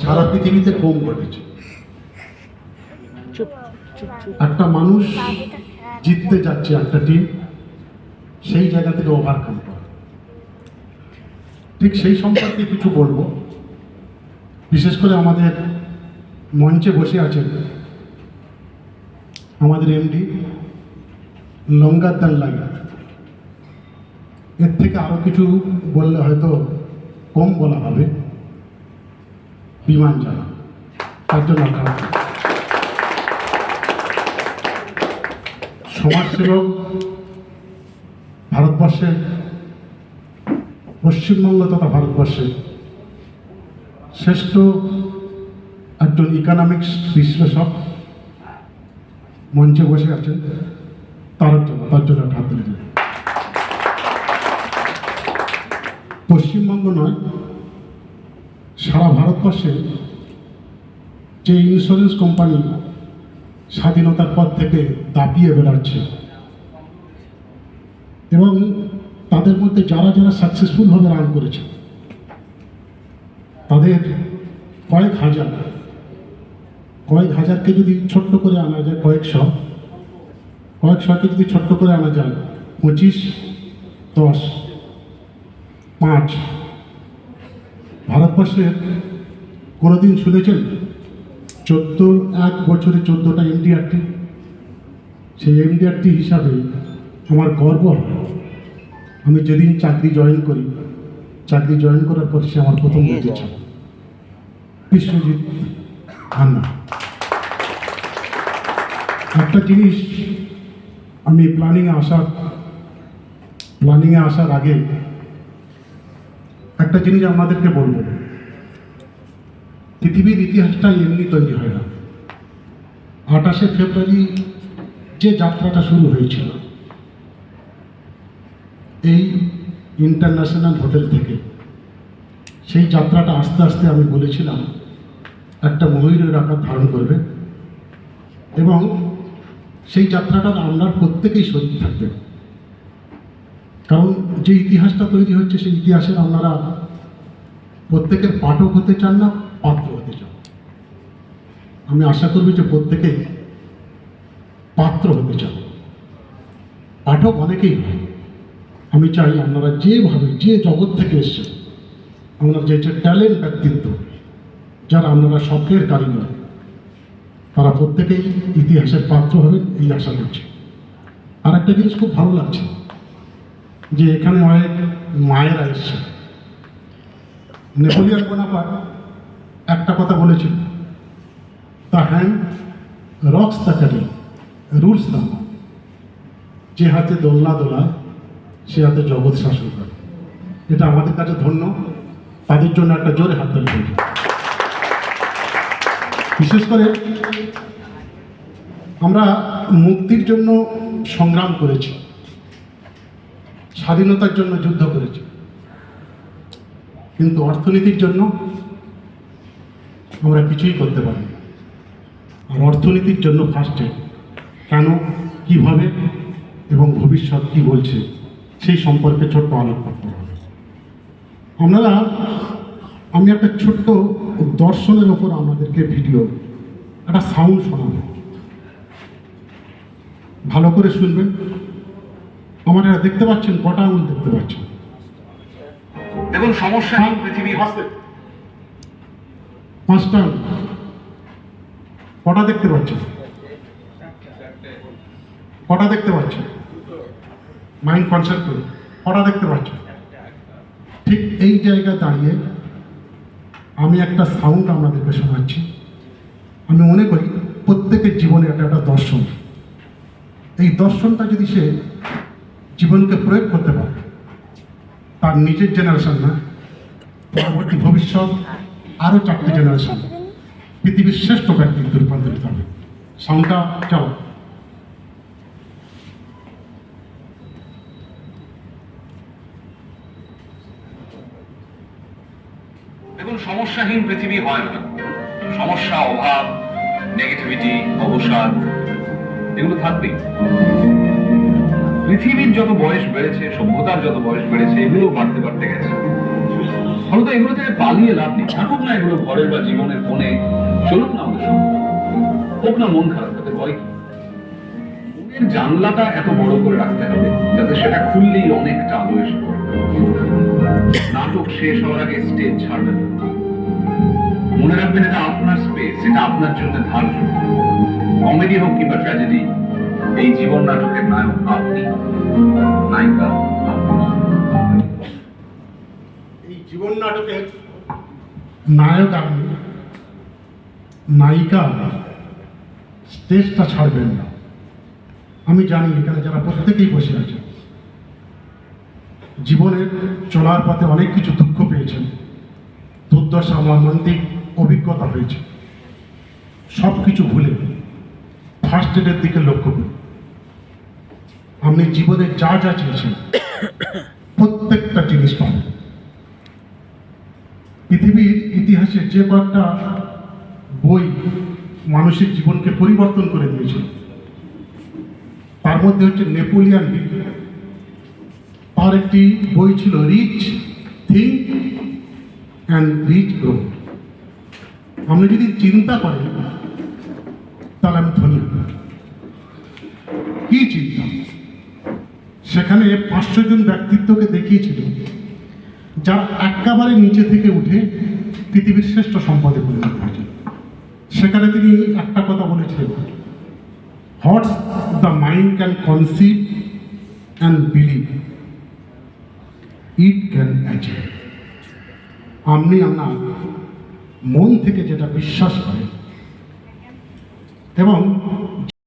সারা পৃথিবীতে কম ঘটেছে। একটা মানুষ জিততে যাচ্ছে একটা টিম, সেই জায়গা থেকে ওভারকাম করে। ঠিক সেই সম্পর্কে কিছু বলবো। বিশেষ করে আমাদের মঞ্চে বসে আছেন আমাদের এমডি লঙ্গার দান লাগে। এর থেকে আরো কিছু বললে হয়তো কম বলা হবে। বিমান চালা, তার জন্য সমাজসেবক, ভারতবর্ষের, পশ্চিমবঙ্গ তথা ভারতবর্ষের শ্রেষ্ঠ একজন ইকোনমিক্স বিশ্লেষক মঞ্চে বসে আছেন, তার জন্য হাত তুলে দেবেন। পশ্চিমবঙ্গ নয়, সারা ভারতবর্ষে যে ইন্স্যুরেন্স কোম্পানি স্বাধীনতার পর থেকে দাপিয়ে বেড়াচ্ছে এবং তাদের মধ্যে যারা যারা সাকসেসফুলভাবে রান করেছে তাদের কয়েক হাজারকে যদি ছোট্ট করে আনা যায়, কয়েকশোকে যদি ছোট্ট করে আনা যায়, 25, 10, 5, ভারতবর্ষের কোনোদিন শুনেছেন 1 বছরে 14টা এমডিআরটি? সেই এমডিআরটি হিসাবে আমার গর্ব হয়। আমি যেদিন চাকরি জয়েন করার পর সে আমার প্রথম বন্ধু ছিল বিশ্বজিৎ খান্না। একটা জিনিস আমি প্ল্যানিংয়ে আসার আগে একটা জিনিস আপনাদেরকে বলবো। পৃথিবীর ইতিহাসটা এমনি তৈরি হয় না। 28শে ফেব্রুয়ারি যে যাত্রাটা শুরু হয়েছিল এই ইন্টারন্যাশনাল হোটেল থেকে, সেই যাত্রাটা আস্তে আস্তে আমি বলেছিলাম একটা ময়ূরের আকার ধারণ করবে এবং সেই যাত্রাটার আমরা প্রত্যেকেই শহীদ থাকবে। কারণ যে ইতিহাসটা তৈরি হচ্ছে সেই ইতিহাসের আপনারা প্রত্যেকের পাঠক হতে চান না, পাত্র হতে চান। আমি আশা করব যে প্রত্যেকেই পাত্র হতে চান। পাঠক অনেকেই হয়। আমি চাই আপনারা যেভাবে যে জগৎ থেকে এসছেন, আপনার যে ট্যালেন্ট, ব্যক্তিত্ব, যারা আপনারা স্বপ্নের কারিগর, তারা প্রত্যেকেই ইতিহাসের পাত্র হবেন এই আশা করছি। আর একটা জিনিস খুব ভালো লাগছে যে এখানে অনেক মায়েরা এসছে। নেপোলিয়ন বোনাপার্ট একটা কথা বলেছিল, the hand rocks the cattle, rules the man. যে হাতে দোলনা দোলায় সে হাতে জগৎ শাসন করে। এটা আমাদের কাছে ধন্য। তাদের জন্য একটা জোরে হাততালি হয়েছে। বিশেষ করে আমরা মুক্তির জন্য সংগ্রাম করেছি, স্বাধীনতার জন্য যুদ্ধ করেছি, কিন্তু অর্থনীতির জন্য আমরা কিছুই করতে পারি। আর অর্থনীতির জন্য ফার্স্টে কেন, কিভাবে এবং ভবিষ্যৎ কি বলছে সেই সম্পর্কে ছোট্ট আলোকপাত করা হবে। আপনারা, আমি একটা ছোট্ট দর্শনের ওপর আমাদেরকে ভিডিও, একটা সাউন্ড শোনাবো, ভালো করে শুনবেন। আমার এটা দেখতে পাচ্ছেন, কটা আঙুল দেখতে পাচ্ছেন? দেখুন, সমস্যা পৃথিবী হাসতে 5টা আঙুল। কটা দেখতে পাচ্ছেন? কটা দেখতে পাচ্ছেন? মাইন্ড কনসেপ্ট করুন, কটা দেখতে পাচ্ছেন? ঠিক এই জায়গায় দাঁড়িয়ে আমি একটা সাউন্ড আপনাদেরকে শোনাচ্ছি। আমি মনে করি প্রত্যেকের জীবনে এটা একটা দর্শন। এই দর্শনটা যদি সে জীবনকে প্রয়োগ করতে পারে, তার নিজের জেনারেশন না, পরবর্তী ভবিষ্যৎ আরও 4টে জেনারেশন পৃথিবীর শ্রেষ্ঠ ব্যক্তিত্বে রূপান্তরিত হবে। সাউন্ডটা চাও। দেখুন, সমস্যাহীন পৃথিবী হয় না। সমস্যা, অভাব, নেগেটিভিটি, অবসাদ এগুলো থাকবেই। পৃথিবীর যত বয়স বেড়েছে, সভ্যতার যত বয়স বেড়েছে, এগুলো বাড়তে বাড়তে গেছে। ফলত এগুলো থেকে পালিয়ে লাভ নেই। থাকুক না এগুলো ঘরের বা জীবনের কোণে, চলুক না আমাদের সঙ্গে। হোক না মন খারাপ, তাতে ভয় কি? মনের জানলাটা এত বড় করে রাখতে হবে যাতে সেটা খুললেই অনেকটা আলো এসে পড়ে। নাটক শেষ হওয়ার আগে স্টেজ ছাড়বেন না। মনে রাখবেন এটা আপনার স্পেস, এটা আপনার জন্য ধার্য। কমেডি হোক কিংবা ট্র্যাজেডি, এই জীবন নাটকের নায়ক আপনি, নায়িকা আপনি। এই জীবন নাটকের নায়ক আপনি, নায়িকা স্টেজটা ছাড়বেন না। আমি জানি এখানে যারা প্রত্যেকেই বসে আছে জীবনের চলার পথে অনেক কিছু দুঃখ পেয়েছেন, দুর্দশা মর্মান্তিক অভিজ্ঞতা হয়েছে। সব কিছু ভুলে ফার্স্ট এডের দিকে লক্ষ্য করুন। আপনি জীবনে যা যা চেয়েছেন প্রত্যেকটা জিনিস পাবেন। পৃথিবীর ইতিহাসে যে কয়েকটা বই মানুষের জীবনকে পরিবর্তন করে দিয়েছিল তার মধ্যে হচ্ছে নেপোলিয়ান হিল। তার একটি বই ছিল rich think and rich grow. আপনি যদি চিন্তা করেন তাহলে আমি ধনী হব। কি চিন্তা? সেখানে 500 জন ব্যক্তিত্বকে দেখিয়েছিল যারা একেবারে নিচে থেকে উঠে পৃথিবীর শ্রেষ্ঠ সম্পদে পরিণত হয়েছে। সেখানে তিনি একটা কথা বলেছিলেন, what's the mind can conceive and believe it can achieve. আপনি আপনার মন থেকে যেটা বিশ্বাস করেন এবং